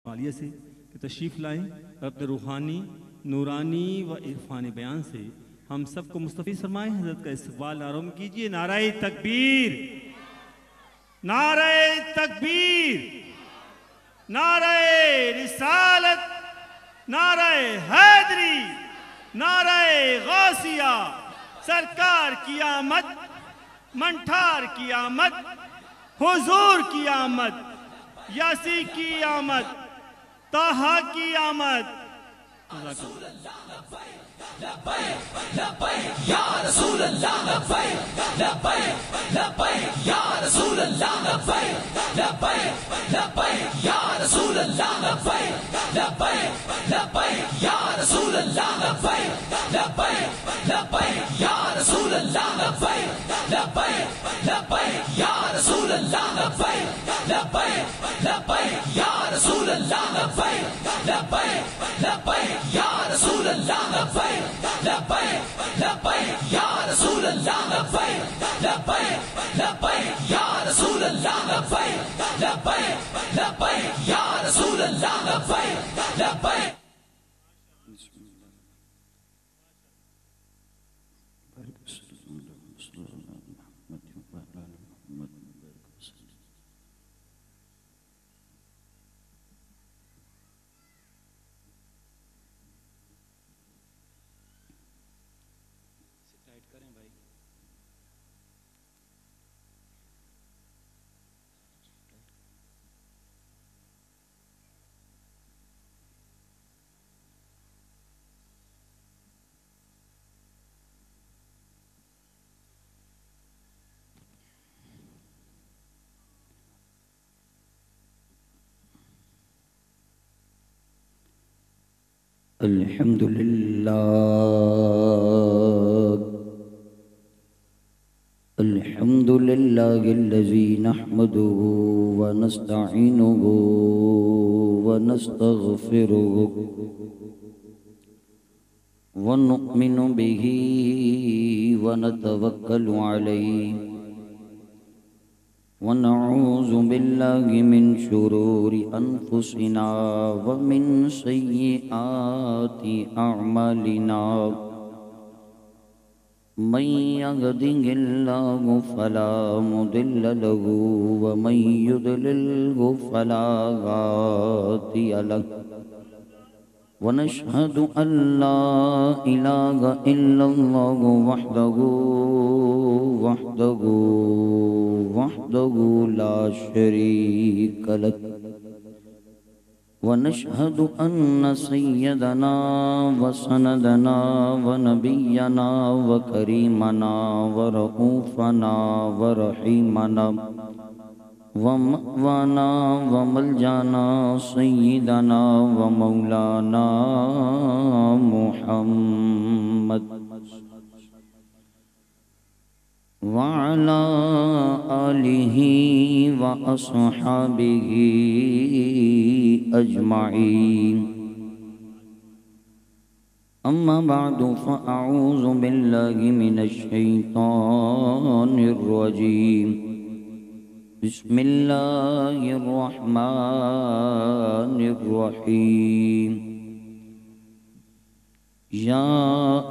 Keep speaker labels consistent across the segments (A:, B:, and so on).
A: عالیہ سے کہ تشریف لائیں اور اپنے روحانی نورانی و عرفانی بیان سے ہم سب کو مستفیض فرمائیں. حضرت کا استقبال آرام کیجئے. نعرہ تکبیر، نعرہ تکبیر، نعرہ رسالت، نعرہ حیدری، نعرہ غوثیہ. سرکار کی آمد، منٹھار کی آمد، حضور کی آمد، یاسی کی آمد، طٰہٰ کی آمد.
B: لبیک لبیک یا رسول اللہ، لبیک لبیک لبیک یا رسول اللہ، لبیک لبیک لبیک یا رسول اللہ، لبیک لبیک لبیک یا رسول اللہ، لبیک لبیک لبیک یا رسول اللہ، لبیک لبیک لبیک یا رسول اللہ، لبیک لبیک لبیک یا رسول اللہ، لبیک لبیک لبیک یا رسول اللہ، لبیک لبیک لبیک یا رسول اللہ، لبیک لبیک لبیک یا رسول اللہ، لبیک لبیک لبیک یا رسول اللہ، لبیک لبیک.
C: الحمد للہ الحمد للہ الذی نحمده ونستعینه ونستغفره ونؤمن به ونتوکل علیہ ونعوذ باللہ من شرور انفسنا ومن سیئات اعمالنا من يهده الله فلا مضل له ومن يضلل فلا هادي له ونشهد أن لا إله إلا الله وحده لا شريك له ونشهد أن سيدنا وسندنا ونبينا وكريمنا ورؤوفنا ورحيمنا ومأوانا وملجانا سيدنا ومولانا محمد وعلى آله وأصحابه أجمعين. أما بعد فأعوذ بالله من الشيطان الرجيم. بسم الله الرحمن الرحيم. يا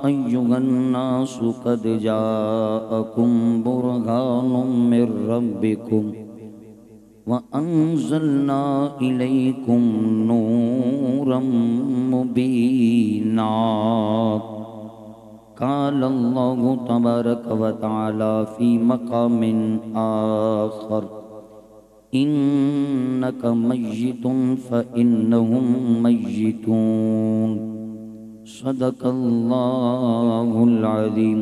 C: أيها الناس قد جاءكم برهان من ربكم وأنزلنا إليكم نورا مبينا. قال الله تبارك وتعالى في مقام آخر إنك ميت فإنهم ميتون. صدق اللہ العظیم.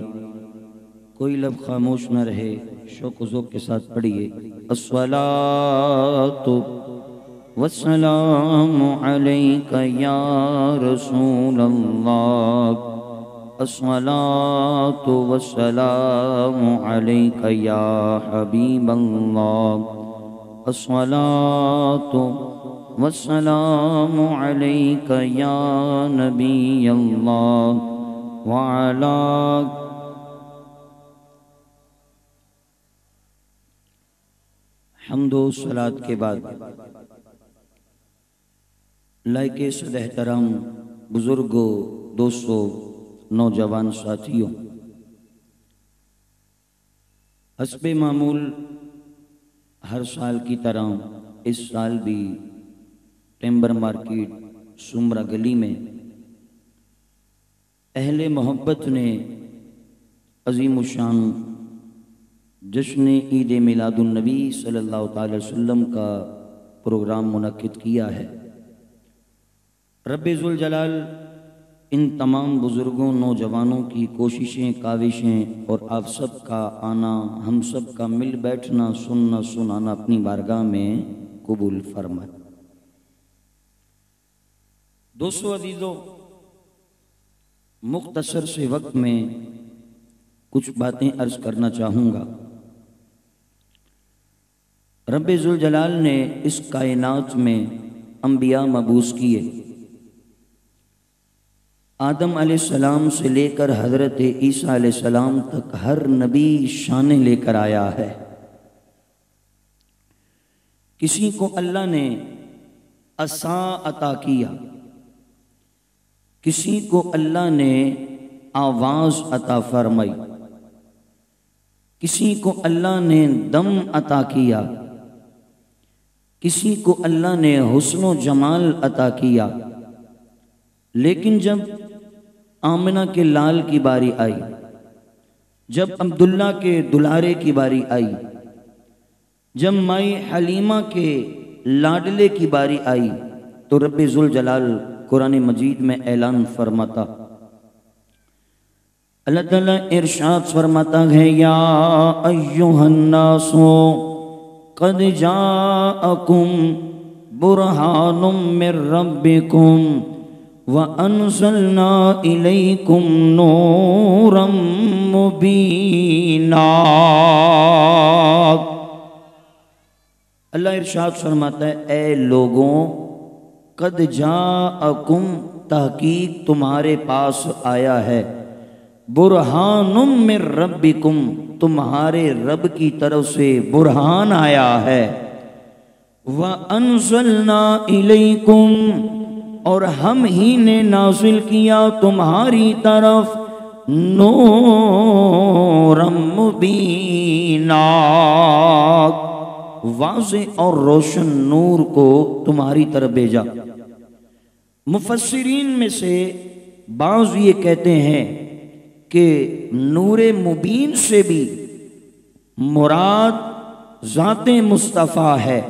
C: کوئی لب خاموش نہ رہے، شوق و ذوق کے ساتھ پڑھیے. الصلاۃ والسلام علیک یا رسول اللہ، الصلاۃ والسلام علیک یا حبیب اللہ، الصلاۃ والسلام علیک یا نبی اللہ وعلا. حمد و صلاۃ کے بعد لائق صد احترام بزرگوں، دوستوں، نوجوان ساتھیوں، حسب معمول ہر سال کی طرح اس سال بھی ٹیمبر مارکیٹ سمرا گلی میں اہل محبت نے عظیم الشان جشن عید میلاد النبی صلی اللہ تعالی وسلم کا پروگرام منعقد کیا ہے۔ رب ذوالجلال ان تمام بزرگوں، نوجوانوں کی کوششیں، کاوشیں اور آپ سب کا آنا، ہم سب کا مل بیٹھنا، سننا سنانا اپنی بارگاہ میں قبول فرمائے۔ دوستو عزیزو، مختصر سے وقت میں کچھ باتیں عرض کرنا چاہوں گا۔ رب ذوالجلال نے اس کائنات میں انبیاء مبعوث کیے۔ آدم علیہ السلام سے لے کر حضرت عیسیٰ علیہ السلام تک ہر نبی شانیں لے کر آیا ہے۔ کسی کو اللہ نے عصا عطا کیا، کسی کو اللہ نے آواز عطا فرمائی، کسی کو اللہ نے دم عطا کیا، کسی کو اللہ نے حسن و جمال عطا کیا۔ لیکن جب آمنہ کے لال کی باری آئی، جب عبداللہ کے دلارے کی باری آئی، جب مائی حلیمہ کے لاڈلے کی باری آئی، تو رب ذوالجلال قرآن مجید میں اعلان فرماتا، اللہ تعالیٰ ارشاد فرماتا ہے، یا ایھا الناس قد جاءکم برہان من ربکم وَأَنزَلْنَا إِلَيْكُمْ نُورًا مُبِينًا۔ اللہ ارشاد فرماتا ہے، اے لوگوں، قد جاءکم، تحقیق تمہارے پاس آیا ہے، برہان من ربکم، تمہارے رب کی طرف سے برہان آیا ہے، وَأَنزَلْنَا إِلَيْكُمْ، اور ہم ہی نے نازل کیا تمہاری طرف نورا مبینا، واضح اور روشن نور کو تمہاری طرف بھیجا۔ مفسرین میں سے بعض یہ کہتے ہیں کہ نور مبین سے بھی مراد ذات مصطفیٰ ہے،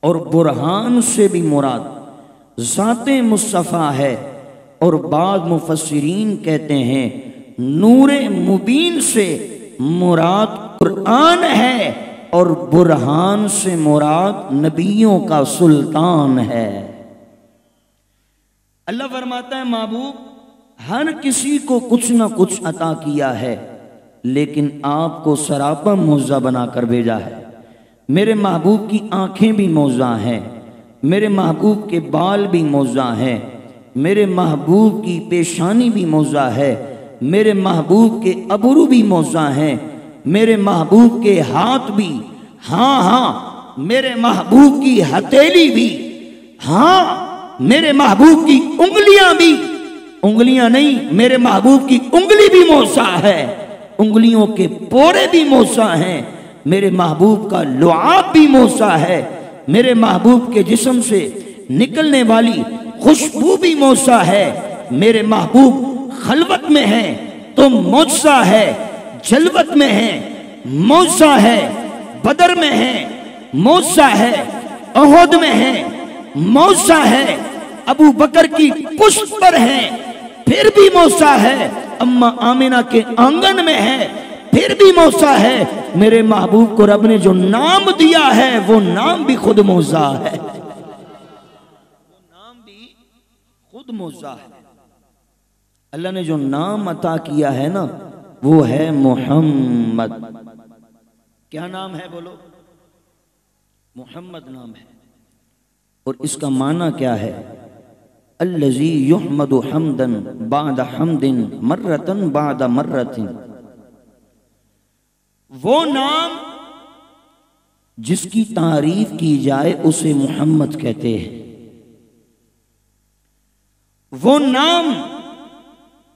C: اور برہان سے بھی مراد ذات مصطفیٰ ہے، اور بعض مفسرین کہتے ہیں نور مبین سے مراد قرآن ہے، اور برہان سے مراد نبیوں کا سلطان ہے۔ اللہ فرماتا ہے، محبوب ہر کسی کو کچھ نہ کچھ عطا کیا ہے، لیکن آپ کو سراپا موزہ بنا کر بھیجا ہے۔ میرے محبوب کی آنکھیں بھی موزہ ہیں، میرے محبوب کے بال بھی موزہ ہیں، میرے محبوب کی پیشانی بھی موزہ ہے، میرے محبوب کے ابرو بھی موزہ ہیں، میرے محبوب کے ہاتھ بھی، ہاں میرے محبوب کی ہتھیلی بھی، ہاں میرے محبوب کی انگلیاں بھی، انگلیاں نہیں، میرے محبوب کی انگلی بھی موزہ ہے، انگلیوں کے پورے بھی موزہ ہیں، میرے محبوب کا لعاب بھی موزہ ہے، میرے محبوب کے جسم سے نکلنے والی خوشبو بھی موزہ ہے، میرے محبوب خلوت میں ہیں تو موزہ ہے، جلوت میں ہیں موزہ ہے، بدر میں ہیں موزہ ہے، احد میں ہیں موزہ ہے، ابو بکر کی پشت پر ہیں پھر بھی موزہ ہے، اما آمنہ کے آنگن میں ہے پھر بھی موزہ ہے۔ میرے محبوب کو رب نے جو نام دیا ہے وہ نام بھی خود موزہ ہے، وہ نام بھی خود موزہ ہے۔ اللہ نے جو نام عطا کیا ہے نا وہ ہے محمد۔ کیا نام ہے بولو؟ محمد نام ہے، اور اس کا معنی کیا ہے؟ الذی یحمد حمدا بعد حمد مرۃ بعد مرۃ، وہ نام جس کی تعریف کی جائے اسے محمد کہتے ہیں، وہ نام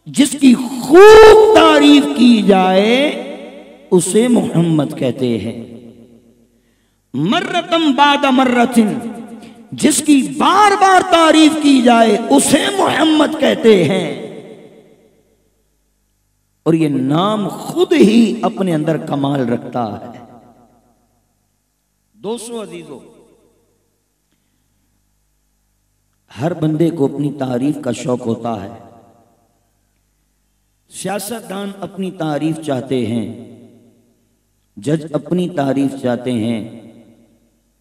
C: جس کی خوب تعریف کی جائے اسے محمد کہتے ہیں۔ مرتم بعد مرتن، جس کی بار بار تعریف کی جائے اسے محمد کہتے ہیں۔ اور یہ نام خود ہی اپنے اندر کمال رکھتا ہے۔ دوستو عزیزو، ہر بندے کو اپنی تعریف کا شوق ہوتا ہے۔ سیاستدان اپنی تعریف چاہتے ہیں، جج اپنی تعریف چاہتے ہیں،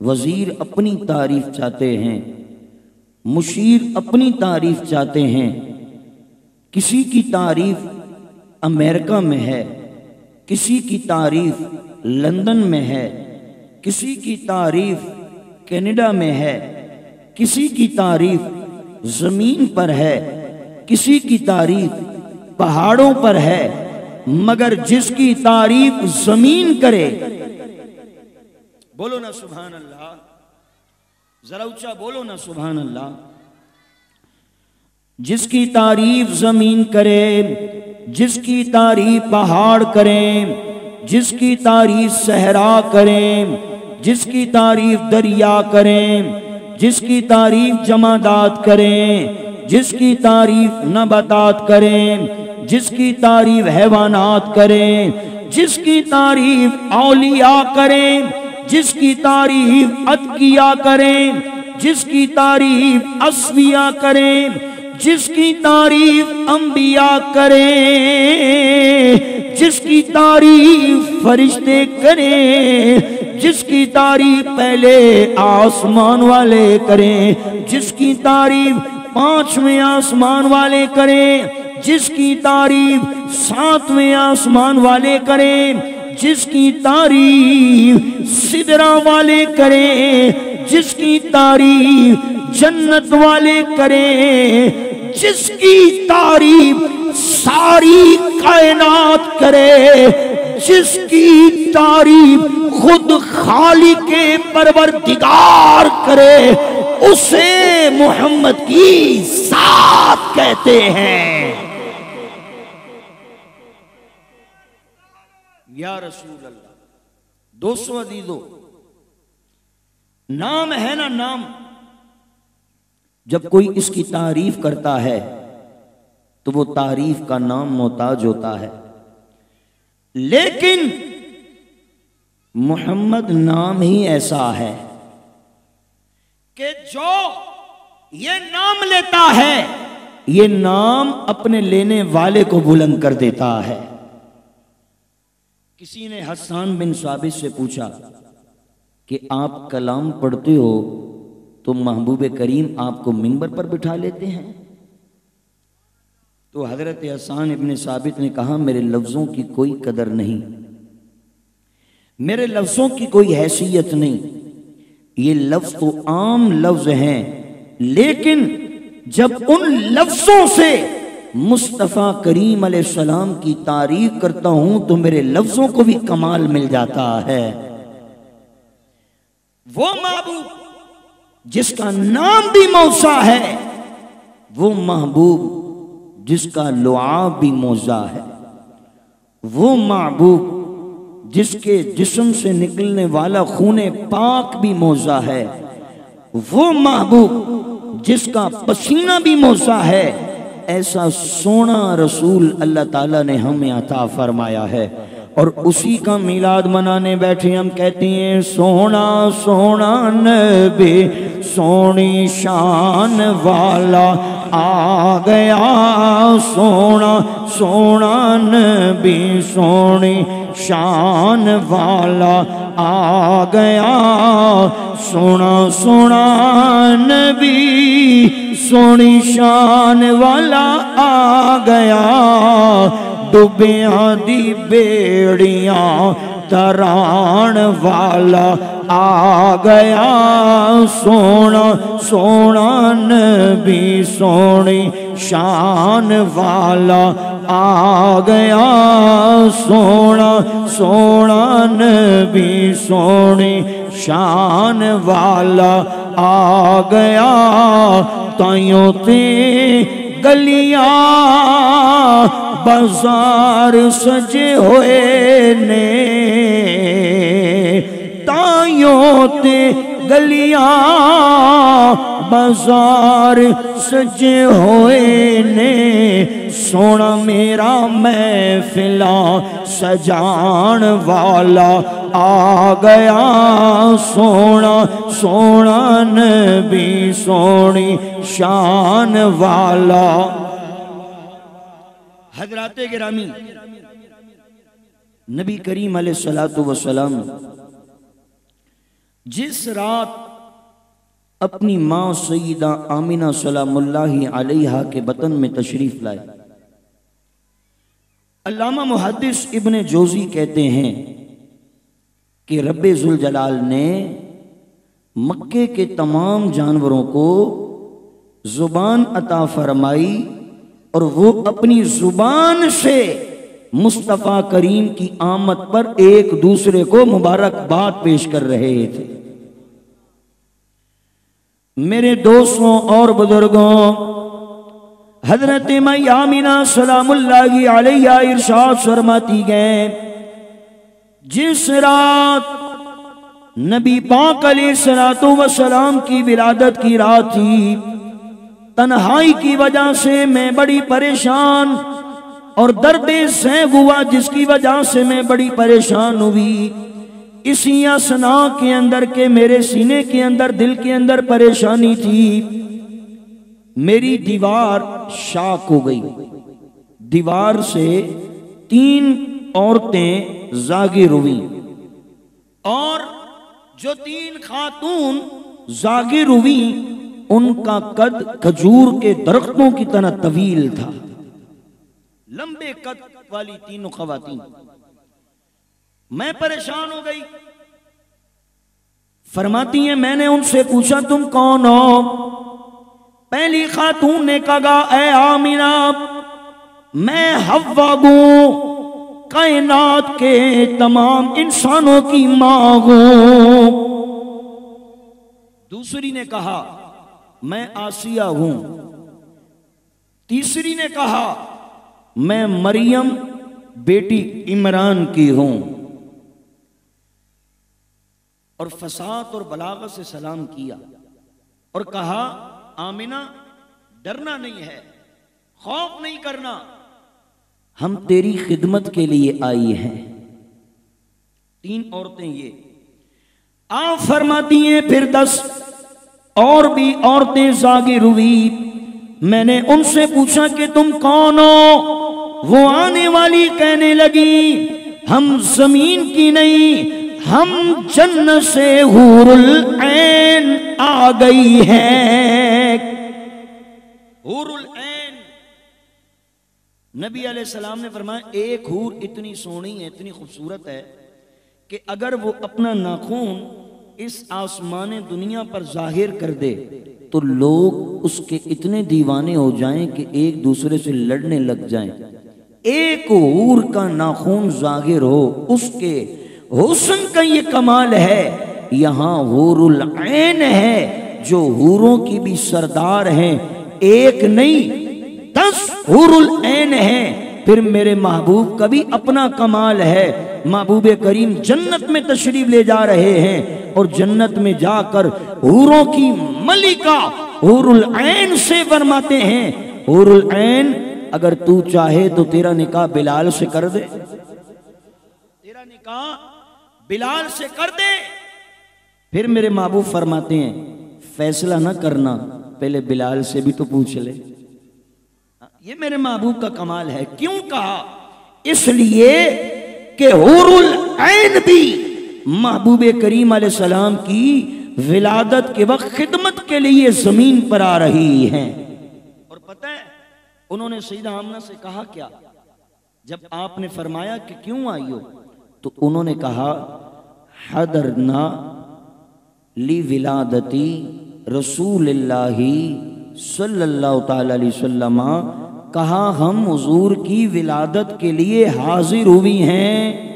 C: وزیر اپنی تعریف چاہتے ہیں، مشیر اپنی تعریف چاہتے ہیں۔ کسی کی تعریف امریکہ میں ہے، کسی کی تعریف لندن میں ہے، کسی کی تعریف کینیڈا میں ہے، کسی کی تعریف زمین پر ہے، کسی کی تعریف پہاڑوں پر ہے، مگر جس کی تعریف زمین کرے، بولو نا سبحان اللہ، ذرا اونچا بولو نا سبحان اللہ، جس کی تعریف زمین کرے، جس کی تعریف پہاڑ کریں، جس کی تعریف صحرا کریں، جس کی تعریف دریا کریں، جس کی تعریف جمادات کریں، جس کی تعریف نباتات کریں، جس کی تعریف حیوانات کریں، جس کی تعریف اولیاء کریں، جس کی تعریف اتقیاء کریں، جس کی تعریف اصفیاء کریں، جس کی تعریف انبیاء کریں، جس کی تعریف فرشتے کریں، جس کی تعریف پہلے آسمان والے کریں، جس کی تعریف پانچویں آسمان والے کریں، جس کی تعریف ساتویں آسمان والے کریں، جس کی تعریف سدرہ والے کریں، جس کی تعریف جنت والے کریں، جس کی تعریف ساری کائنات کرے، جس کی تعریف خود خالق پروردگار کرے، اسے محمد کی ذات کہتے ہیں۔ یا رسول اللہ۔ دوستو عزیزو، نام ہے نا نام، جب کوئی اس کی تعریف کرتا ہے تو وہ تعریف کا نام محتاج ہوتا ہے، لیکن محمد نام ہی ایسا ہے کہ جو یہ نام لیتا ہے یہ نام اپنے لینے والے کو بلند کر دیتا ہے۔ کسی نے حسان بن ثابت سے پوچھا کہ آپ کلام پڑھتے ہو تو محبوب کریم آپ کو منبر پر بٹھا لیتے ہیں؟ تو حضرت حسان ابن ثابت نے کہا میرے لفظوں کی کوئی قدر نہیں، میرے لفظوں کی کوئی حیثیت نہیں، یہ لفظ تو عام لفظ ہیں، لیکن جب ان لفظوں سے مصطفیٰ کریم علیہ السلام کی تعریف کرتا ہوں تو میرے لفظوں کو بھی کمال مل جاتا ہے۔ وہ محبوب جس کا نام بھی موسیٰ ہے، وہ محبوب جس کا لعاب بھی موزہ ہے، وہ محبوب جس کے جسم سے نکلنے والا خون پاک بھی موزہ ہے، وہ محبوب جس کا پسینہ بھی موزہ ہے، ایسا سونا رسول اللہ تعالیٰ نے ہمیں عطا فرمایا ہے۔ اور اسی کا میلاد منانے بیٹھے ہم کہتے ہیں سونا سونا نبی سونی شان والا آ گیا، سونا سونا نبی سونی شان والا آ گیا، سونا سونا نبی سونی شان والا آ گیا، ڈوبیاں دی بیڑیاں تران والا آ گیا، سونا سونا نبی سونی شان والا آ گیا، سونا سونا نبی سونی شان والا آ گیا، تائیوں تے گلیاں بازار سجے ہوئے نے تائیوں تے گلیاں بازار سجے ہوئے نے سونا میرا محفلاں سجان والا آ گیا سونا سونا نبی سونی شان والا۔ حضرات گرامی، نبی کریم علیہ الصلوۃ والسلام جس رات اپنی ماں سیدہ آمینہ سلام اللہ علیہا کے بطن میں تشریف لائے، علامہ محدث ابن جوزی کہتے ہیں کہ رب ذوالجلال نے مکے کے تمام جانوروں کو زبان عطا فرمائی اور وہ اپنی زبان سے مصطفیٰ کریم کی آمد پر ایک دوسرے کو مبارکباد پیش کر رہے تھے۔ میرے دوستوں اور بزرگوں، حضرت ماں آمینہ سلام اللہ علیہا ارشاد فرماتی گئے جس رات نبی پاک علیہ السلام کی ولادت کی رات تھی، تنہائی کی وجہ سے میں بڑی پریشان اور درد سینگ ہوا جس کی وجہ سے میں بڑی پریشان ہوئی۔ اسی اسنا کے اندر کے میرے سینے کے اندر دل کے اندر پریشانی تھی، میری دیوار شاک ہو گئی، دیوار سے 3 عورتیں ظاہر ہوئیں اور جو 3 خاتون ظاہر ہوئیں ان کا قد کھجور کے درختوں کی طرح طویل تھا، لمبے قد والی 3 خواتین۔ میں پریشان ہو گئی، فرماتی ہیں میں نے ان سے پوچھا تم کون ہو؟ پہلی خاتون نے کہا اے آمینہ میں حوا ہوں، کائنات کے تمام انسانوں کی ماں ہوں۔ دوسری نے کہا میں آسیہ ہوں۔ تیسری نے کہا میں مریم بیٹی عمران کی ہوں، اور فصاحت اور بلاغت سے سلام کیا اور کہا آمینہ ڈرنا نہیں ہے، خوف نہیں کرنا، ہم تیری خدمت کے لیے آئی ہیں۔ 3 عورتیں یہ آپ فرماتی ہیں پھر 10 اور بھی عورتیں ظاہر ہوئی، میں نے ان سے پوچھا کہ تم کون ہو؟ وہ آنے والی کہنے لگی ہم زمین کی نہیں، ہم جنت سے حور العین آ گئی ہیں۔ حور العین، نبی علیہ السلام نے فرمایا ایک حور اتنی سونی ہے، اتنی خوبصورت ہے کہ اگر وہ اپنا ناخون اس آسمان دنیا پر ظاہر کر دے تو لوگ اس کے اتنے دیوانے ہو جائیں کہ ایک دوسرے سے لڑنے لگ جائیں۔ ایک حور کا ناخون ظاہر ہو، اس کے حسن کا یہ کمال ہے۔ یہاں حور العین ہے جو حوروں کی بھی سردار ہیں، ایک نہیں 10 حور العین ہیں۔ پھر میرے محبوب کا بھی اپنا کمال ہے، محبوب کریم جنت میں تشریف لے جا رہے ہیں اور جنت میں جا کر حوروں کی ملکہ حور العین سے فرماتے ہیں حور العین اگر تو چاہے تو تیرا نکاح بلال سے کر دے، تیرا نکاح بلال سے کر دے۔ پھر میرے محبوب فرماتے ہیں فیصلہ نہ کرنا، پہلے بلال سے بھی تو پوچھ لے۔ یہ میرے محبوب کا کمال ہے۔ کیوں کہا؟ اس لیے کہ حور العین بھی محبوب کریم علیہ السلام کی ولادت کے وقت خدمت کے لیے زمین پر آ رہی ہیں۔ اور پتہ ہے انہوں نے سیدہ آمنہ سے کہا کیا جب آپ نے فرمایا کہ کیوں آئی ہو؟ تو انہوں نے کہا حضرنا لی ولادتی رسول اللہ صلی اللہ تعالی علیہ وسلم، کہا ہم حضور کی ولادت کے لیے حاضر ہوئی ہیں۔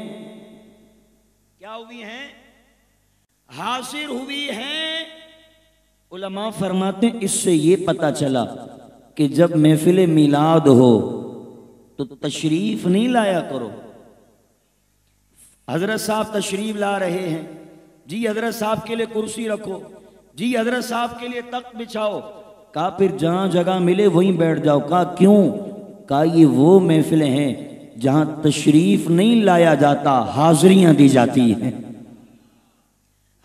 C: کیا ہوئی ہیں؟ حاضر ہوئی ہیں۔ علماء فرماتے ہیں اس سے یہ پتہ چلا کہ جب محفل میلاد ہو تو تشریف نہیں لایا کرو. حضرت صاحب تشریف لا رہے ہیں، جی حضرت صاحب کے لیے کرسی رکھو، جی حضرت صاحب کے لیے تخت بچھاؤ. کہا پھر جہاں جگہ ملے وہیں بیٹھ جاؤ. کہا کیوں؟ کہا یہ وہ محفلیں ہیں جہاں تشریف نہیں لایا جاتا، حاضریاں دی جاتی ہیں،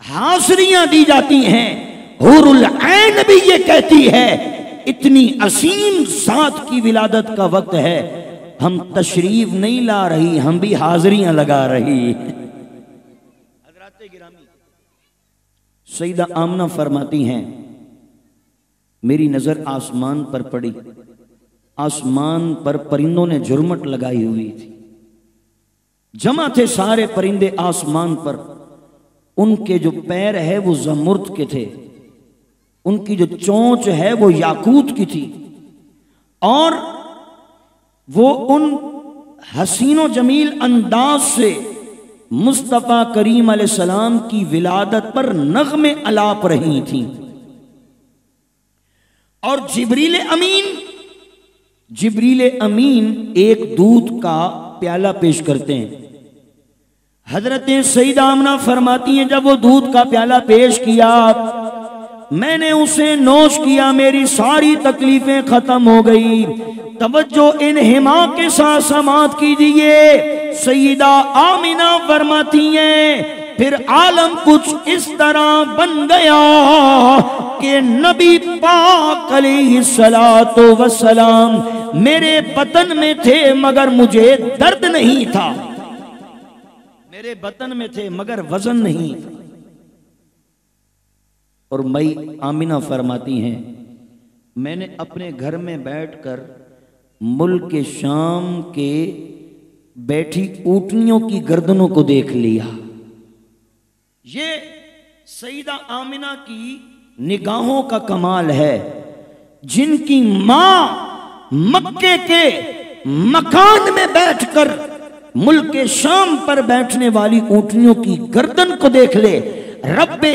C: حاضریاں دی جاتی ہیں. حور العین بھی یہ کہتی ہے اتنی عظیم ذات کی ولادت کا وقت ہے، ہم تشریف نہیں لا رہی، ہم بھی حاضریاں لگا رہی. حضرات گرامی، سیدہ آمنہ فرماتی ہیں میری نظر آسمان پر پڑی، آسمان پر پرندوں نے جھرمٹ لگائی ہوئی تھی، جمع تھے سارے پرندے آسمان پر. ان کے جو پیر ہے وہ زمرد کے تھے، ان کی جو چونچ ہے وہ یاقوت کی تھی، اور وہ ان حسین و جمیل انداز سے مصطفیٰ کریم علیہ السلام کی ولادت پر نغمے الاپ رہی تھیں. اور جبریل امین ایک دودھ کا پیالہ پیش کرتے ہیں. حضرت سیدہ آمنہ فرماتی ہیں جب وہ دودھ کا پیالہ پیش کیا میں نے اسے نوش کیا، میری ساری تکلیفیں ختم ہو گئی. توجہ انہما کے ساتھ سماعت کیجئے. سیدہ آمنہ فرماتی ہیں پھر عالم کچھ اس طرح بن گیا کہ نبی پاک علیہ السلام میرے بدن میں تھے مگر مجھے درد نہیں تھا، میرے بدن میں تھے مگر وزن نہیں تھا. اور مئی آمنہ فرماتی ہیں میں نے اپنے گھر میں بیٹھ کر ملک شام کے بیٹھی اونٹنیوں کی گردنوں کو دیکھ لیا. یہ سیدہ آمنہ کی نگاہوں کا کمال ہے، جن کی ماں مکے کے مکان میں بیٹھ کر ملک شام پر بیٹھنے والی اونٹنیوں کی گردن کو دیکھ لے. رب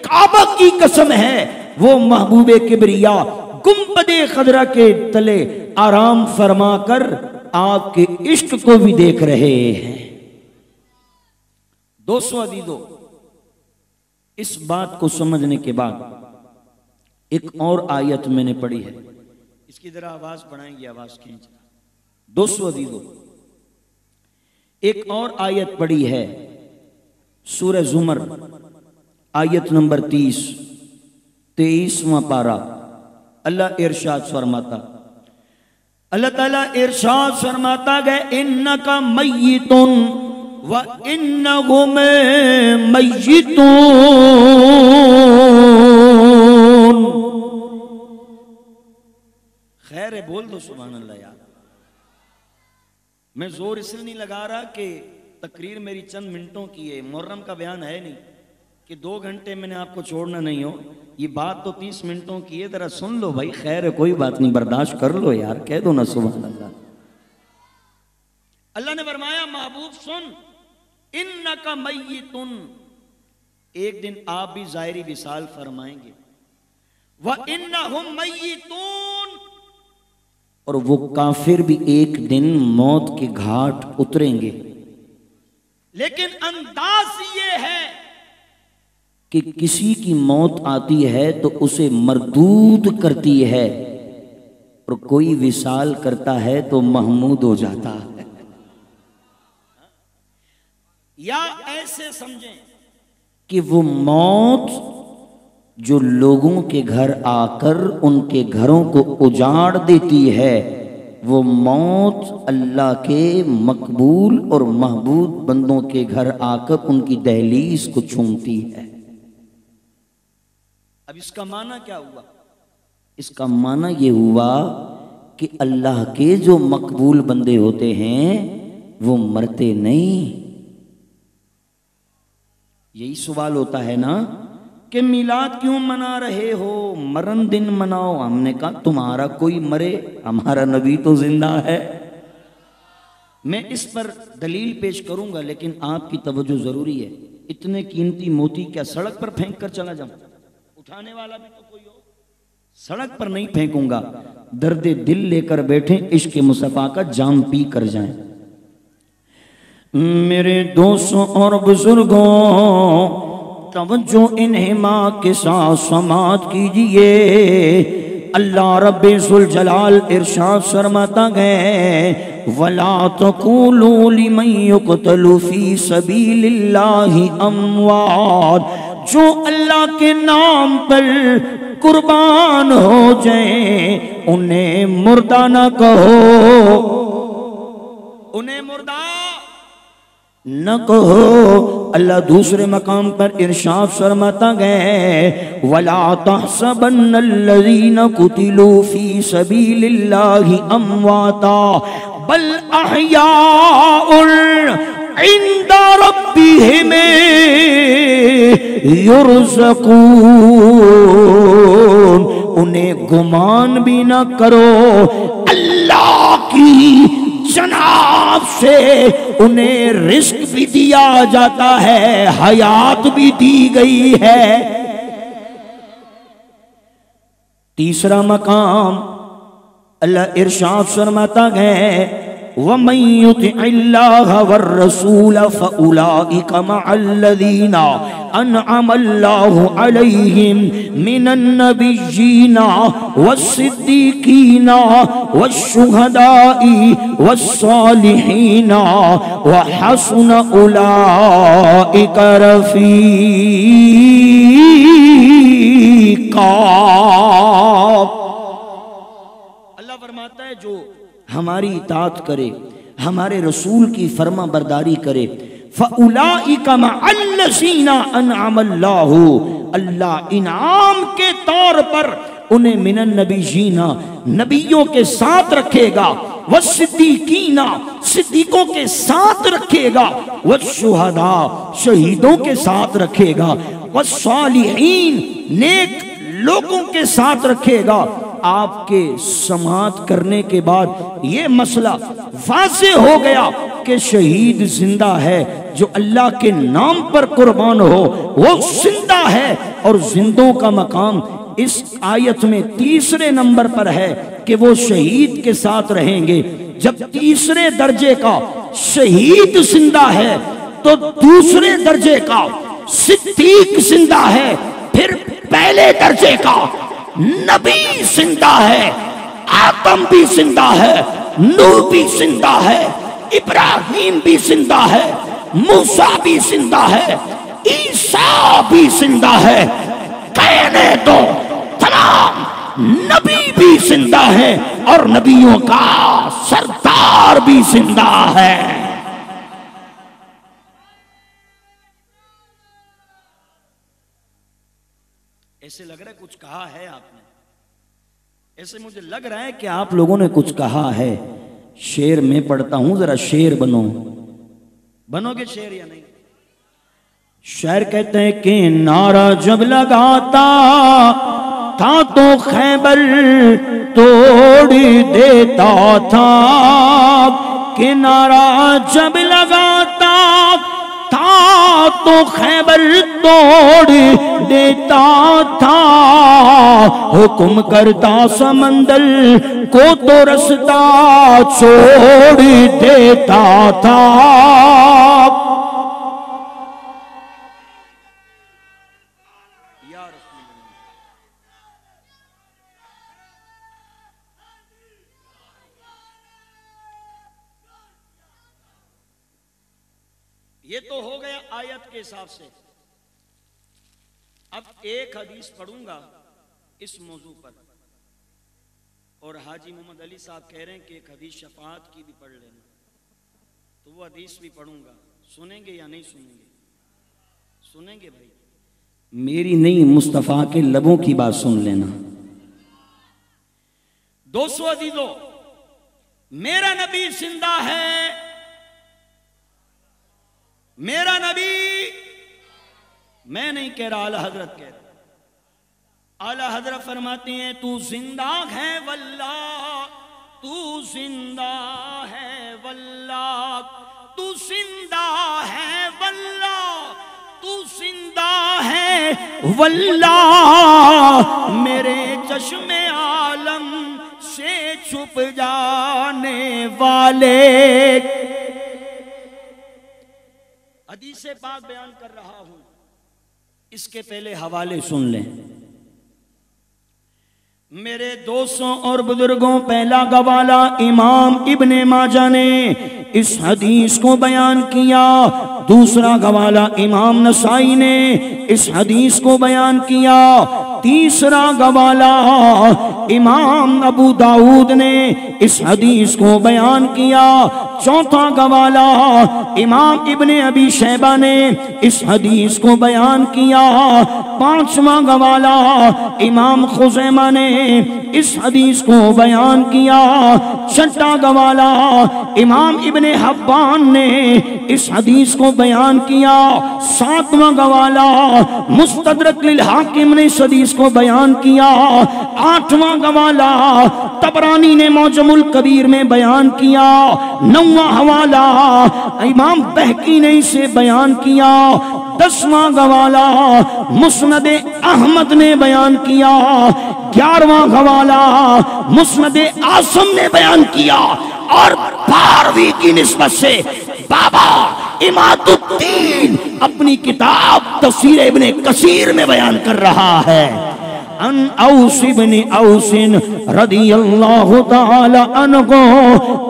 C: کعبہ کی قسم ہے وہ محبوب کبریا گنبد خضرا کے تلے آرام فرما کر آپ کے عشق کو بھی دیکھ رہے ہیں. دوستو عزیزو، اس بات کو سمجھنے کے بعد ایک اور آیت میں نے پڑھی ہے، اس کی ذرا آواز بڑھائیں گے، آواز کھینچنا. دوستو عزیزو، ایک اور آیت پڑھی ہے سورہ زمر آیت نمبر 23واں پارہ. اللہ ارشاد فرماتا، اللہ تعالیٰ ارشاد فرماتا گئے انکا میتون وَإِنَّهُمْ مَيِّتُونَ. خیر ہے، بول دو سبحان اللہ. یار میں زور اس لیے نہیں لگا رہا کہ تقریر میری چند منٹوں کی ہے، محرم کا بیان ہے نہیں کہ 2 گھنٹے میں نے آپ کو چھوڑنا نہیں ہو. یہ بات تو 30 منٹوں کی ہے، ذرا سن لو بھائی. خیر ہے، کوئی بات نہیں، برداشت کر لو یار، کہہ دو نا سبحان اللہ. اللہ نے فرمایا محبوب سن، انکا میتن، ایک دن آپ بھی ظاہری وصال فرمائیں گے. وَإِنَّهُمْ مَيِّتُونَ، اور وہ کافر بھی ایک دن موت کے گھاٹ اتریں گے. لیکن انداز یہ ہے کہ کسی کی موت آتی ہے تو اسے مردود کرتی ہے، اور کوئی وصال کرتا ہے تو محمود ہو جاتا ہے. یا ایسے سمجھیں کہ وہ موت جو لوگوں کے گھر آ کر ان کے گھروں کو اجاڑ دیتی ہے، وہ موت اللہ کے مقبول اور محبوب بندوں کے گھر آ کر ان کی دہلیز کو چھومتی ہے. اب اس کا معنی کیا ہوا؟ اس کا معنی یہ ہوا کہ اللہ کے جو مقبول بندے ہوتے ہیں وہ مرتے نہیں. یہی سوال ہوتا ہے نا کہ میلاد کیوں منا رہے ہو، مرن دن مناؤ. ہم نے کہا تمہارا کوئی مرے، ہمارا نبی تو زندہ ہے. میں اس پر دلیل پیش کروں گا لیکن آپ کی توجہ ضروری ہے. اتنے قیمتی موتی کیا سڑک پر پھینک کر چلا جاؤں؟ اٹھانے والا بھی تو کوئی ہو. سڑک پر نہیں پھینکوں گا، درد دل لے کر بیٹھیں، عشق مصطفیٰ کا جام پی کر جائیں۔ میرے دوستوں اور بزرگوں، توجہ انہماک کے ساتھ سماعت کیجئے۔ اللہ رب ذوالجلال ارشاد فرماتا ہے وَلَا تَقُولُوا لِمَن يُقْتَلُ فِي سَبِيلِ اللَّهِ أَمْوَاتٌ، جو اللہ کے نام پر قربان ہو جائیں انہیں مردہ نہ کہو، انہیں مردہ نہ کہو۔ اللہ دوسرے مقام پر ارشاد فرماتا ہے وَلَا تَحْسَبَنَّ الَّذِينَ قُتِلُوا فِي سَبِيلِ اللَّهِ أَمْوَاتًا بَلْ أَحْيَاءٌ عِندَ رَبِّهِمْ يُرْزَقُونَ، انہیں گمان بھی نہ کرو، اللہ کی جناب سے انہیں رزق بھی دیا جاتا ہے، حیات بھی دی گئی ہے۔ تیسرا مقام اللہ ارشاد فرماتا ہے وَمَن يُطِعِ اللَّهَ وَالرَّسُولَ فَأُولَئِكَ مَعَ الَّذِينَ أَنْعَمَ اللَّهُ عَلَيْهِمْ مِنَ النَّبِيِّينَ وَالصِّدِّيقِينَ وَالشُّهَدَاءِ وَالصَّالِحِينَ وَحَسُنَ أُولَئِكَ رَفِيقًا۔ اللہ فرماتا ہے جو ہماری اطاعت کرے، ہمارے رسول کی فرما برداری کرے، فَأُولَئِكَ مَعَ الَّذِينَ أَنْعَمَ اللَّهُ، اللہ انعام کے طور پر انہیں من النبیین، نبیوں کے ساتھ رکھے گا، والصدیقین، صدیقوں کے ساتھ رکھے گا، والشہداء، شہیدوں کے ساتھ رکھے گا، والصالحین، نیک لوگوں کے ساتھ رکھے گا۔ آپ کے سماعت کرنے کے بعد یہ مسئلہ واضح ہو گیا کہ شہید زندہ ہے، جو اللہ کے نام پر قربان ہو وہ زندہ ہے، اور زندوں کا مقام اس آیت میں تیسرے نمبر پر ہے کہ وہ شہید کے ساتھ رہیں گے۔ جب تیسرے درجے کا شہید زندہ ہے تو دوسرے درجے کا صدیق زندہ ہے، پھر پہلے درجے کا نبی زندہ ہے، آدم بھی زندہ ہے، نوح بھی زندہ ہے، ابراہیم بھی زندہ ہے، موسیٰ بھی زندہ ہے، عیسیٰ بھی زندہ ہے، کہنے دو تمام نبی بھی زندہ ہے، اور نبیوں کا سردار بھی زندہ ہے۔ ایسے لگ رہا ہے کچھ کہا ہے آپ نے، ایسے مجھے لگ رہا ہے کہ آپ لوگوں نے کچھ کہا ہے۔ شعر میں پڑھتا ہوں، ذرا شعر بنو، بنو گے شعر یا نہیں؟ شاعر کہتے ہیں کہ نعرہ جب لگاتا تھا تو خیبر توڑ دیتا تھا، کہ نعرہ جب لگاتا تھا تو خیبر توڑ دیتا تھا، حکم کرتا سمندر کو تو رستہ چھوڑ دیتا تھا۔ یہ تو ہو گیا آیت کے حساب سے۔ اب ایک حدیث پڑھوں گا اس موضوع پر، اور حاجی محمد علی صاحب کہہ رہے ہیں کہ ایک حدیث شفاعت کی بھی پڑھ لینا، تو وہ حدیث بھی پڑھوں گا۔ سنیں گے یا نہیں سنیں گے؟ سنیں گے بھائی؟ میری نہیں، مصطفیٰ کے لبوں کی بات سن لینا۔ دوستو عزیزو، میرا نبی زندہ ہے، میرا نبی، میں نہیں کہہ رہا، اعلی حضرت کہہ رہا۔ اعلی حضرت فرماتے ہیں تو زندہ ہے واللہ، تو زندہ ہے واللہ، تو زندہ ہے واللہ، تو زندہ ہے واللہ، میرے چشم عالم سے چھپ جانے والے. حدیث پاک بیان کر رہا ہوں، اس کے پہلے حوالے سن لیں. میرے دوستوں اور بزرگوں، پہلا حوالہ امام ابن ماجہ نے اس حدیث کو بیان کیا. دوسرا حوالہ امام نسائی نے اس حدیث کو بیان کیا. تیسرا حوالہ امام ابو داؤد نے اس حدیث کو بیان کیا. چوتھا حوالہ امام ابن ابی شیبہ نے اس حدیث کو بیان کیا. پانچواں حوالہ امام خزیمہ نے اس حدیث کو بیان کیا. چھٹا حوالہ امام ابن حبان نے اس حدیث کو بیان کیا. ساتواں حوالہ مستدرک للحاکم نے اس حدیث کو بیان کیا. آٹھواں حوالہ طبرانی نے معجم الکبیر میں بیان کیا. نواں حوالہ امام بہقی نے اسے بیان کیا. دسواں حوالہ مسند احمد نے بیان کیا. 11واں حوالہ مسند عاصم نے بیان کیا. اور 12ویں کی نسبت سے بابا اماد الدین اپنی کتاب تفسیر ابن کثیر میں بیان کر رہا ہے. ان اوس بن اوس رضی اللہ تعالی عنہ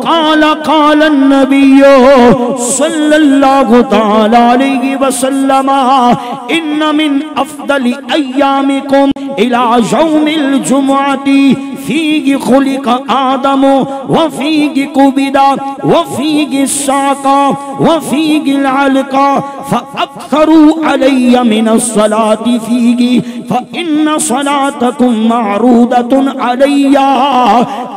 C: قال قال النبی صلی اللہ تعالی علیہ وسلم ان من افضل ایامکم الى یوم الجمعہ فیہ خلق آدم وفیہ قبض وفیہ الساق وفیہ العلق فاکثروا علی من الصلاة فیہ فإن صلاتکم معروضۃ علی.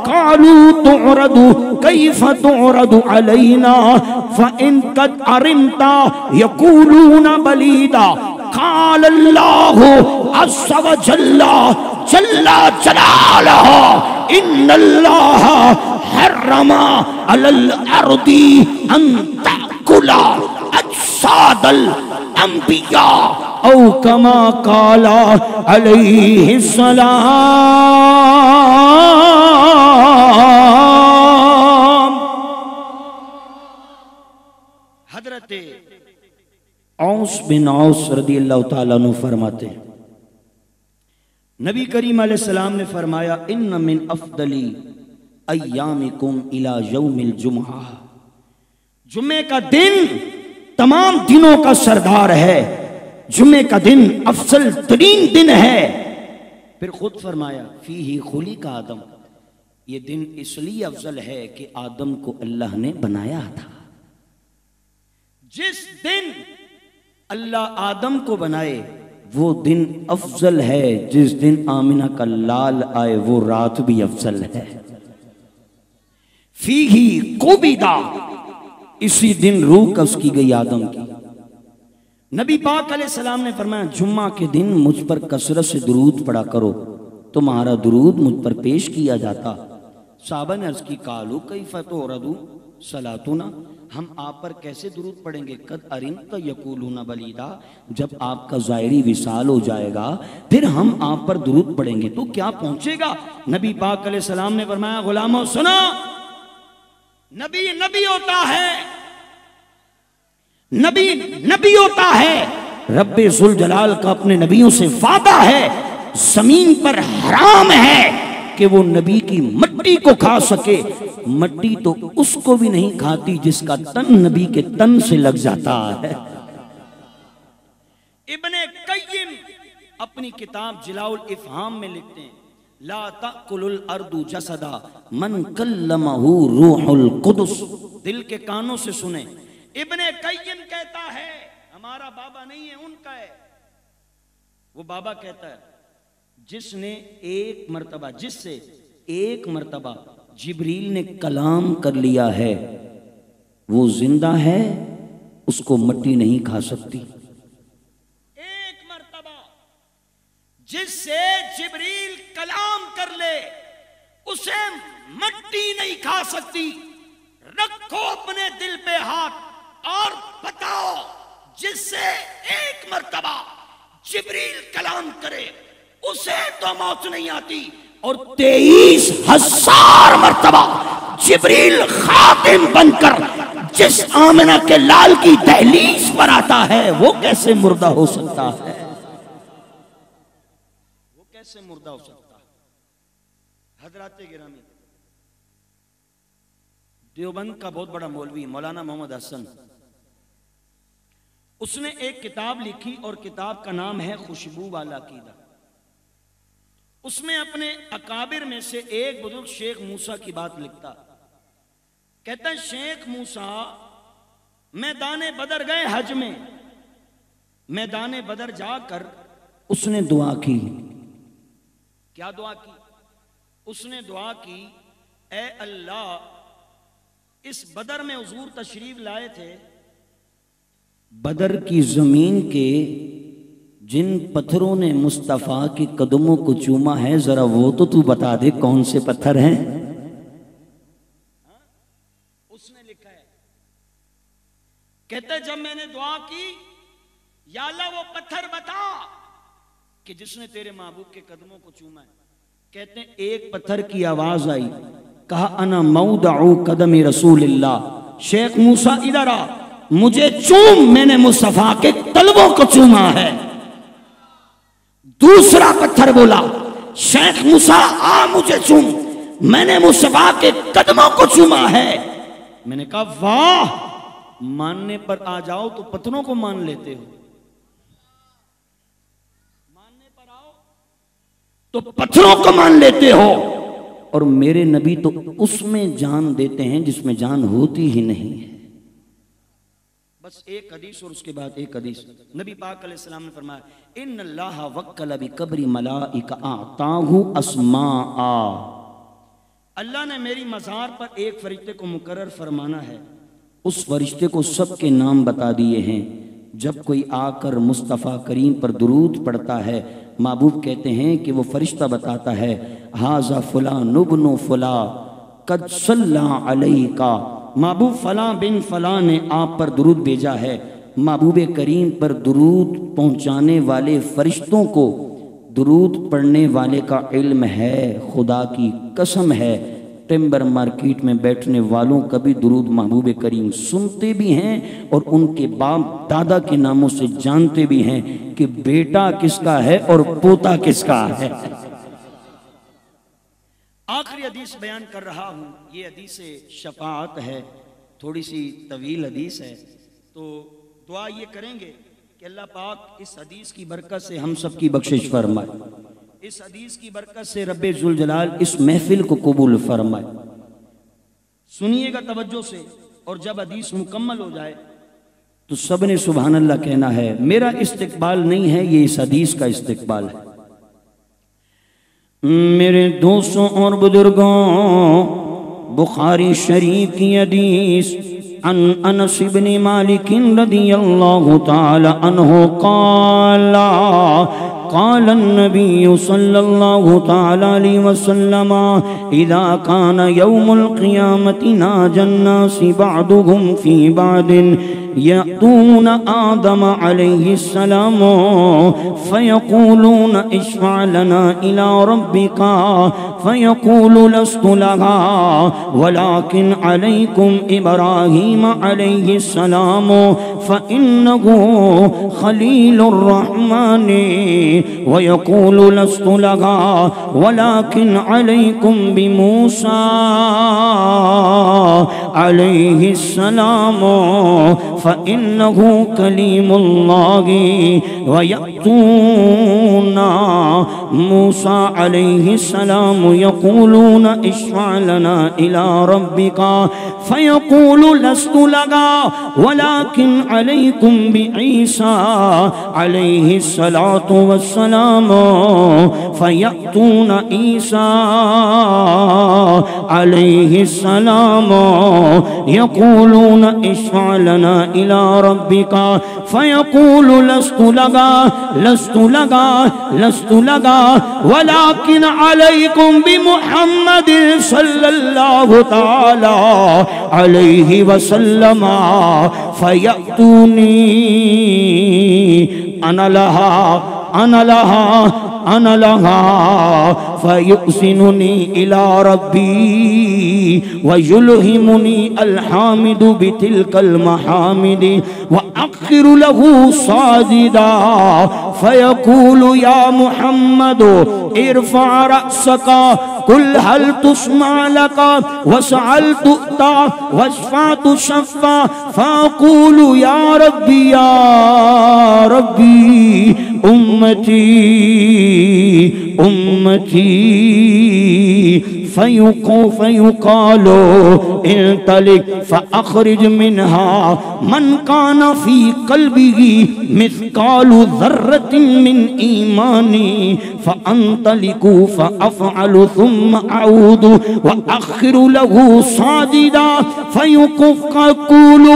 C: قالوا تعرض کیف تعرض علینا فإن قد ارمت یقولون بلیدا. قال اللہ عز وجل جل جلالہ ان اللہ حرم علی الارض ان تأکل اجساد الانبیاء او کما قال علیہ السلام. حضرت اوس بن اوس رضی اللہ تعالیٰ عنہ فرماتے ہیں نبی کریم علیہ السلام نے فرمایا ان من افضل ایامکم الی یوم الجمعہ. جمعے کا دن تمام دنوں کا سردار ہے. جمعے کا دن افضل ترین دن ہے. پھر خود فرمایا فیہ خلق آدم. یہ دن اس لیے افضل ہے کہ آدم کو اللہ نے بنایا تھا. جس دن اللہ آدم کو بنائے وہ دن افضل ہے. جس دن آمنہ کا لال آئے وہ رات بھی افضل ہے. فیہ قبضہ. اسی دن روح قبض کی گئی آدم کی. نبی پاک علیہ السلام نے فرمایا جمعہ کے دن مجھ پر کثرت سے درود پڑھا کرو. تمہارا درود مجھ پر پیش کیا جاتا. صحابہ نے عرض کی قالوا کیف تعرض صلاتنا. ہم آپ پر کیسے درود پڑھیں گے؟ قد ارمت یقولون بلیدا. جب آپ کا ظاہری وصال ہو جائے گا پھر ہم آپ پر درود پڑھیں گے تو کیا پہنچے گا؟ نبی پاک علیہ السلام نے فرمایا غلاموں سنو، نبی نبی ہوتا ہے، نبی نبی ہوتا ہے. رب ذوالجلال کا اپنے نبیوں سے وعدہ ہے زمین پر حرام ہے کہ وہ نبی کی مٹی کو کھا سکے. مٹی تو اس کو بھی نہیں کھاتی جس کا تن نبی کے تن سے لگ جاتا ہے. ابن قیم اپنی کتاب جلاء الافہام میں لکھتے ہیں لا تأکل الارض جسدا من کلمہ روح القدس. دل کے کانوں سے سنیں. ابن قیم کہتا ہے ہمارا بابا نہیں ہے، ان کا ہے. وہ بابا کہتا ہے جس نے ایک مرتبہ جبریل نے کلام کر لیا ہے وہ زندہ ہے، اس کو مٹی نہیں کھا سکتی. ایک مرتبہ جس سے جبریل کلام کر لے اسے مٹی نہیں کھا سکتی. رکھو اپنے دل پہ ہاتھ اور بتاؤ جس سے ایک مرتبہ جبریل کلام کرے اسے تو موت نہیں آتی، اور 23,000 مرتبہ جبریل خادم بن کر جس آمنہ کے لال کی دہلیز پر آتا ہے وہ کیسے مردہ ہو سکتا ہے؟ وہ کیسے مردہ ہو سکتا ہے؟ حضرات گرامی، دیوبند کا بہت بڑا مولوی مولانا محمد حسن، اس نے ایک کتاب لکھی اور کتاب کا نام ہے خوشبو والا عقیدہ۔ اس میں اپنے اکابر میں سے ایک بزرگ شیخ موسیٰ کی بات لکھتا، کہتا ہے شیخ موسیٰ میدان بدر گئے حج میں، میدان بدر جا کر اس نے دعا کی۔ کیا دعا کی؟ اس نے دعا کی اے اللہ، اس بدر میں حضور تشریف لائے تھے، بدر کی زمین کے جن پتھروں نے مصطفیٰ کے قدموں کو چوما ہے ذرا وہ تو بتا دے کون سے پتھر ہیں؟ اس نے لکھا ہے، کہتا ہے جب میں نے دعا کی یا اللہ وہ پتھر بتا کہ جس نے تیرے محبوب کے قدموں کو چوما ہے، کہتے ہیں ایک پتھر کی آواز آئی، کہا انا موضع قدم رسول اللہ، شیخ موسیٰ ادھر آ، مجھے چوم، میں نے مصطفیٰ کے طلبوں کو چوما ہے۔ دوسرا پتھر بولا شیخ موسیٰ آ مجھے چوم، میں نے مصطفیٰ کے قدموں کو چوما ہے۔ میں نے کہا واہ، ماننے پر آ جاؤ تو پتھروں کو مان لیتے ہو، ماننے پر آؤ تو پتھروں کو مان لیتے ہو، اور میرے نبی تو اس میں جان دیتے ہیں جس میں جان ہوتی ہی نہیں ہے۔ بس ایک حدیث اور اس کے بعد ایک حدیث، نبی پاک علیہ السلام نے فرمایا ان اللہ وکل بقبر ملائکہ اعطاہ اسماء، اللہ نے میری مزار پر ایک فرشتے کو مقرر فرمانا ہے، اس فرشتے کو سب کے نام بتا دیے ہیں۔ جب کوئی آ کر مصطفیٰ کریم پر درود پڑھتا ہے، محبوب کہتے ہیں کہ وہ فرشتہ بتاتا ہے ھذا فلان ابن فلاں قد صلی علیک، محبوب فلاں بن فلاں نے آپ پر درود بھیجا ہے۔ محبوب کریم پر درود پہنچانے والے فرشتوں کو درود پڑھنے والے کا علم ہے، خدا کی قسم ہے ٹمبر مارکیٹ میں بیٹھنے والوں کا بھی درود محبوب کریم سنتے بھی ہیں اور ان کے باپ دادا کے ناموں سے جانتے بھی ہیں کہ بیٹا کس کا ہے اور پوتا کس کا ہے۔ آخری حدیث بیان کر رہا ہوں، یہ حدیث شفاعت ہے، تھوڑی سی طویل حدیث ہے، تو دعا یہ کریں گے کہ اللہ پاک اس حدیث کی برکت سے ہم سب کی بخشش فرمائے، اس حدیث کی برکت سے رب ذوالجلال اس محفل کو قبول فرمائے۔ سنیے گا توجہ سے، اور جب حدیث مکمل ہو جائے تو سب نے سبحان اللہ کہنا ہے۔ میرا استقبال نہیں ہے، یہ اس حدیث کا استقبال ہے۔ میرے دوستوں اور بزرگوں، بخاری شریف کی حدیث عن انس بن مالک رضی اللہ تعالی عنہ قال قال النبي صلى الله تعالى عليه وسلم إذا كان يوم القيامة ناجى الناس بعضهم في بعض يأتون آدم عليه السلام فيقولون اشفع لنا إلى ربك فيقول لست لها ولكن عليكم إبراهيم عليه السلام فإنه خليل الرحمن ويقول لست لها ولكن عليكم بموسى عليه السلام فإنه كليم الله ويأتون موسى عليه السلام يقولون اشفع لنا إلى ربك فيقول لست لك ولكن عليكم بعيسى عليه الصلاة والسلام فيأتون عيسى عليه السلام يقولون اشفع لنا إلى ربك فيقول لست لك ولكن عليكم بمحمد صلى الله تعالى عليه وسلم فيأتوني أنا لها أنا لها فيحسنني إلى ربي ويلهمني الحامد بتلك المحامد وأخر له ساجدا فيقول يا محمد ارفع رأسك قل هل تسمع لك وسأل تؤتى واشفع تشفى فأقول يا ربي أمتي فيقال انطلق فأخرج منها من كان في قلبه مثقال ذرة من إيماني فأنطلق فأفعل ثم أعود وأخر له ساجدا فيقول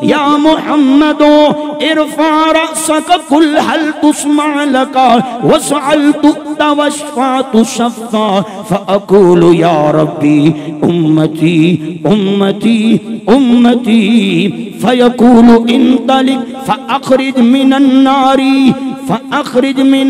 C: يا محمد ارفع رأسك قل هل تسمع لك واسأل تؤتى واشفع تشفى فأقول يا ربي أمتي فيقول انطلق فأخرج من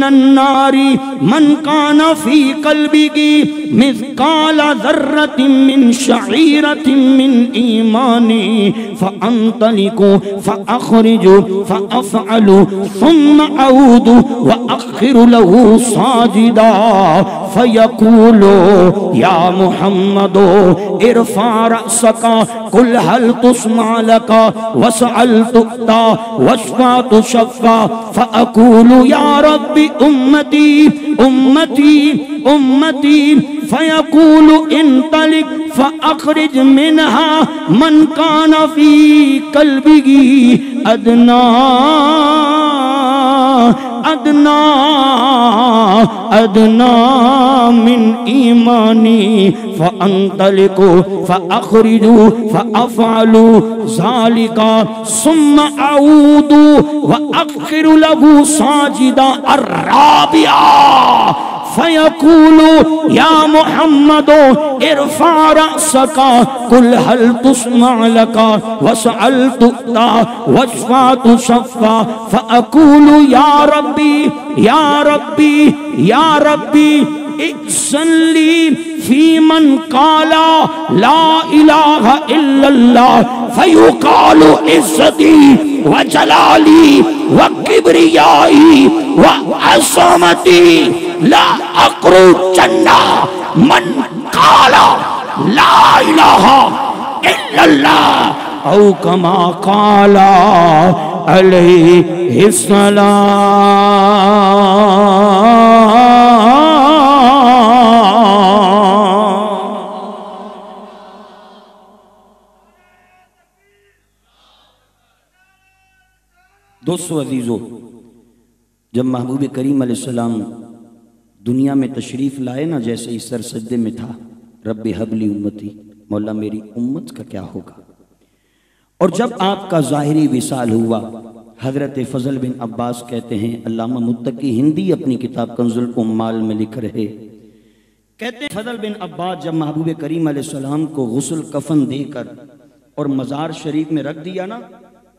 C: النار من كان في قلبه مثقال ذرة من شعيرة من إيماني فأنطلق فأخرج فأفعل ثم أعود وأخر له ساجدا فيقول يا محمد ارفع رأسك قل هل تسمع لك واسأل تؤتى واشفع تشفى فأقول يا رب أمتي فيقول انطلق فأخرج منها من كان في قلبه أدنى من إيماني فأنطلق فأخرج فأفعل ذلك ثم أعود وأخر له ساجدا الرابعة فيقول يا محمد ارفع رأسك قل هل تسمع لك واسأل تؤتى واشفع تشفى فأقول يا ربي احسن لي في من قال لا إله إلا الله فيقال عزتي وجلالي وكبريائي وعظمتي لا أخرجن من قال لا إله إلا الله أو كما قال عليه السلام. دوستو عزیزو، جب محبوب کریم علیہ السلام دنیا میں تشریف لائے نا، جیسے ہی سر سجدے میں تھا، رب حبلی امتی، مولا میری امت کا کیا ہوگا. اور جب آپ کا ظاہری وصال ہوا، حضرت فضل بن عباس کہتے ہیں، علامہ متقی ہندی اپنی کتاب کنز العمال میں لکھ رہے، کہتے ہیں فضل بن عباس جب محبوب کریم علیہ السلام کو غسل کفن دے کر اور مزار شریف میں رکھ دیا نا،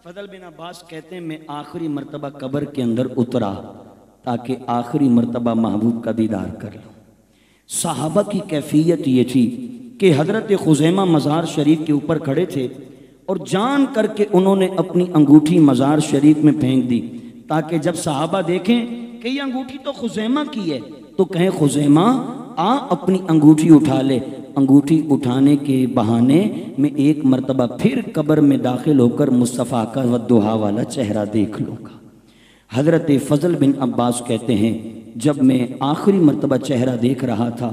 C: فضل بن عباس کہتے ہیں میں آخری مرتبہ قبر کے اندر اترا تاکہ آخری مرتبہ محبوب کا دیدار کر لوں. صحابہ کی کیفیت یہ تھی کہ حضرت خزیمہ مزار شریف کے اوپر کھڑے تھے اور جان کر کے انہوں نے اپنی انگوٹھی مزار شریف میں پھینک دی تاکہ جب صحابہ دیکھیں کہ یہ انگوٹھی تو خزیمہ کی ہے تو کہیں خزیمہ آ اپنی انگوٹھی اٹھا لے. انگوٹھی اٹھانے کے بہانے میں ایک مرتبہ پھر قبر میں داخل ہو کر مصطفیٰ کا ودعا والا چہرہ دیکھ لوں گا. حضرت فضل بن عباس کہتے ہیں جب میں آخری مرتبہ چہرہ دیکھ رہا تھا،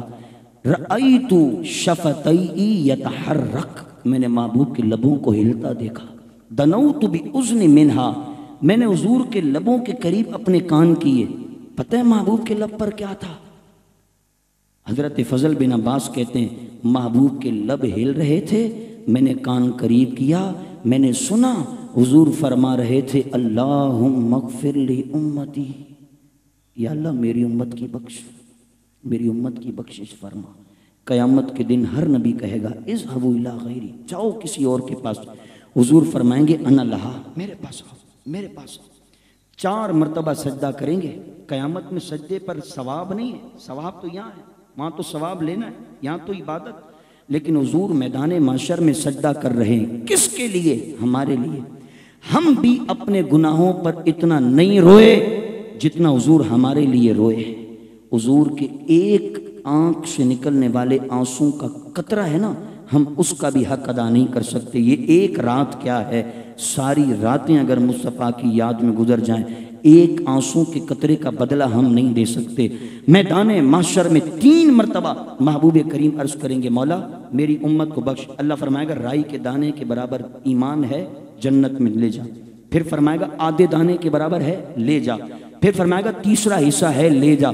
C: رأیت شفتیی یتحرک، میں نے محبوب کے لبوں کو ہلتا دیکھا. دنوت بأذن منہا، میں نے حضور کے لبوں کے قریب اپنے کان کیے. پتہ ہے محبوب کے لب پر کیا تھا؟ حضرت فضل بن عباس کہتے ہیں محبوب کے لب ہل رہے تھے، میں نے کان قریب کیا، میں نے سنا حضور فرما رہے تھے اللہم اغفر لی امتی، یا اللہ میری امت کی بخشش فرما. قیامت کے دن ہر نبی کہے گا اذهبوا الی غیری، جاؤ کسی اور کے پاس. حضور فرمائیں گے انا لہا، میرے پاس آؤ. 4 مرتبہ سجدہ کریں گے. قیامت میں سجدے پر ثواب نہیں ہے، ثواب تو یہاں ہے، وہاں تو ثواب لینا ہے، یہاں تو عبادت. لیکن حضور میدان محشر میں سجدہ کر رہے ہیں، کس کے لیے؟ ہمارے لیے. ہم بھی اپنے گناہوں پر اتنا نہیں روئے جتنا حضور ہمارے لیے روئے. حضور کے ایک آنکھ سے نکلنے والے آنسوں کا قطرہ ہے نا، ہم اس کا بھی حق ادا نہیں کر سکتے. یہ ایک رات کیا ہے، ساری راتیں اگر مصطفیٰ کی یاد میں گزر جائیں، ایک آنسوں کے قطرے کا بدلہ ہم نہیں دے سکتے. میدان محشر میں 3 مرتبہ محبوب کریم عرض کریں گے، مولا میری امت کو بخش. اللہ فرمائے گا رائی کے دانے کے برابر ایمان ہے، جنت میں لے جا. پھر فرمائے گا آدھے دانے کے برابر ہے، لے جا. پھر فرمائے گا تیسرا حصہ ہے، لے جا.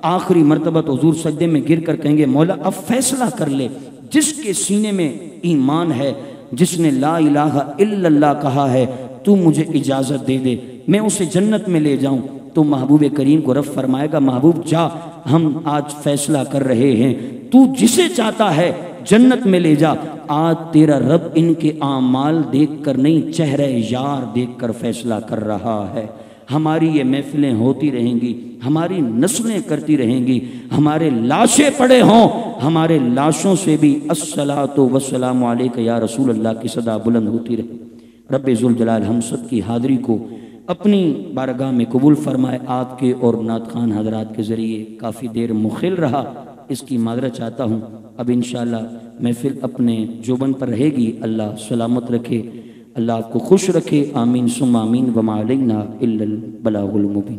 C: آخری مرتبہ تو حضور سجدے میں گر کر کہیں گے، مولا اب فیصلہ کر لے، جس کے سینے میں ایمان ہے، جس نے لا الہ الا اللہ کہا ہے، تو مجھے اجازت دے دے میں اسے جنت میں لے جاؤں. تو محبوب کریم کو رب فرمائے گا، محبوب جا، ہم آج فیصلہ کر رہے ہیں، تو جسے چاہتا ہے جنت میں لے جا. آج تیرا رب ان کے اعمال دیکھ کر نہیں، چہرہ یار دیکھ کر فیصلہ کر رہا ہے. ہماری یہ محفلیں ہوتی رہیں گی، ہماری نسلیں کرتی رہیں گی، ہمارے لاشیں پڑے ہوں، ہمارے لاشوں سے بھی الصلاۃ والسلام علیک یا رسول اللہ کی صدا بلند ہوتی رہے. رب ذوالجلال ہم سب کی حاضری کو اپنی بارگاہ میں قبول فرمائے. آپ کے اور نعت خوان حضرات کے ذریعے کافی دیر مخل رہا، اس کی معذرت چاہتا ہوں. اب انشاءاللہ محفل اپنے جوبن پر رہے گی. اللہ سلامت رکھے، اللہ آپ کو خوش رکھے. آمین ثم آمین. وما علینا الا البلاغ المبین.